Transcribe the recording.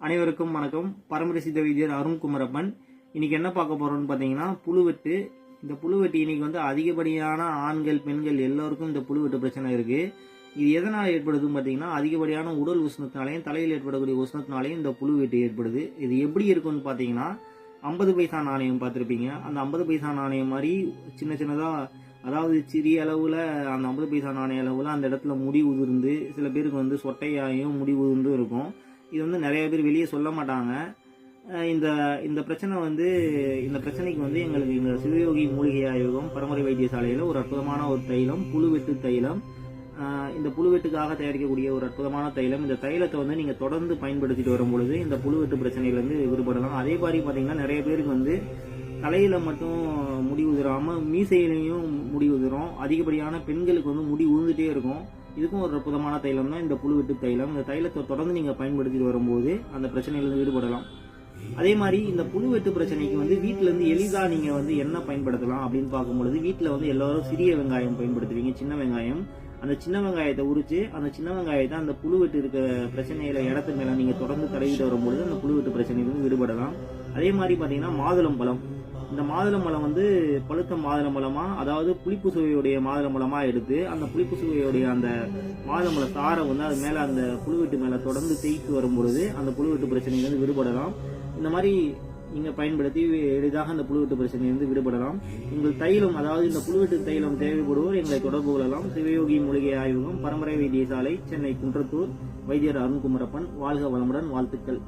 அனைவருக்கும் வணக்கம். பரம்பரை சித்த வைத்தியர் அருண் குமரப்பன். இன்னைக்கு என்ன பார்க்க போறோம்னு பார்த்தீங்கன்னா புழுவெட்டு. இந்த புழுவெட்டு இன்னைக்கு வந்து அதிகப்படியான ஆண்கள் பெண்கள் எல்லோருக்கும் இந்த புழுவெட்டு பிரச்சனை இருக்கு. இது எதனால் ஏற்படுதுன்னு பார்த்தீங்கன்னா அதிகப்படியான உடல் உஷ்ணத்தினாலையும் தலையில் ஏற்படக்கூடிய உஷ்ணத்தினாலையும் இந்த புழுவெட்டு ஏற்படுது. இது எப்படி இருக்குன்னு பார்த்தீங்கன்னா 50 பைசா நாணயம் பார்த்துருப்பீங்க. அந்த 50 பைசா நாணயம் மாதிரி சின்ன சின்னதாக, அதாவது சிறிய அளவில் அந்த 50 பைசா நாணய அளவில் அந்த இடத்துல முடி உதிர்ந்து, சில பேருக்கு வந்து சொட்டையாயும் முடி உதிர்ந்து இருக்கும். இது வந்து நிறைய பேர் வெளியே சொல்ல மாட்டாங்க. இந்த பிரச்சனை வந்து இந்த பிரச்சனைக்கு வந்து எங்களுக்கு இந்த சிவயோகி மூலிகை ஆய்வகம் பரம்பரை வைத்தியசாலையில் ஒரு அற்புதமான ஒரு தைலம், புழுவெட்டு தைலம். இந்த புழுவெட்டுக்காக தயாரிக்கக்கூடிய ஒரு அற்புதமான தைலம். இந்த தைலத்தை வந்து நீங்கள் தொடர்ந்து பயன்படுத்திட்டு வரும் பொழுது இந்த புழுவெட்டு பிரச்சனையிலேருந்து விடுபடலாம். அதே மாதிரி பார்த்தீங்கன்னா நிறைய பேருக்கு வந்து தலையில மட்டும் முடி உதிராமல் மீசையிலையும் முடி உதிரும். அதிகப்படியான பெண்களுக்கு வந்து முடி உதிர்ந்துட்டே இருக்கும். இதுக்கும் ஒரு அற்புதமான தைலம் தான் இந்த புழுவெட்டு தைலம். இந்த தைலத்தை தொடர்ந்து நீங்கள் பயன்படுத்திட்டு வரும்போது அந்த பிரச்சனையிலிருந்து விடுபடலாம். அதே மாதிரி இந்த புழுவெட்டு பிரச்சனைக்கு வந்து வீட்டில இருந்து எளிதாக நீங்கள் வந்து என்ன பயன்படுத்தலாம் அப்படின்னு பார்க்கும்பொழுது, வீட்டில் வந்து எல்லாரும் சிறிய வெங்காயம் பயன்படுத்துவீங்க, சின்ன வெங்காயம். அந்த சின்ன வெங்காயத்தை உரிச்சு அந்த சின்ன வெங்காயத்தை அந்த புழுவெட்டு இருக்க பிரச்சனையில இடத்து மேலே நீங்கள் தொடர்ந்து தடவிட்டு வரும்பொழுது அந்த புழுவெட்டு பிரச்சனையிலிருந்து விடுபடலாம். அதே மாதிரி பார்த்தீங்கன்னா மாதுளம் பழம். இந்த மாதுளம் பழம் வந்து பழுத்த மாதுளம் பழமா, அதாவது புளிப்பு சுவையுடைய மாதுளம் பழமா எடுத்து அந்த புளிப்பு சுவையுடைய அந்த மாதுளம்பழ சாரை வந்து அது மேலே அந்த புழுவெட்டு மேலே தொடர்ந்து தேய்த்து வரும்பொழுது அந்த புழுவெட்டு பிரச்சனையிலிருந்து விடுபடலாம். இந்த மாதிரி நீங்கள் பயன்படுத்தி எளிதாக அந்த புழுவெட்டு பிரச்சனையிலிருந்து விடுபடலாம். உங்கள் தைலம், அதாவது இந்த புழுவெட்டு தைலம் தேவைப்படுவோர் எங்களை தொடர்பு கொள்ளலாம். சிவயோகி மூலிகை ஆய்வகம், பரம்பரை வைத்தியசாலை, சென்னை குன்றத்தூர். வைத்தியர் அருண் குமரப்பன். வாழ்க வளமுடன். வாழ்த்துக்கள்.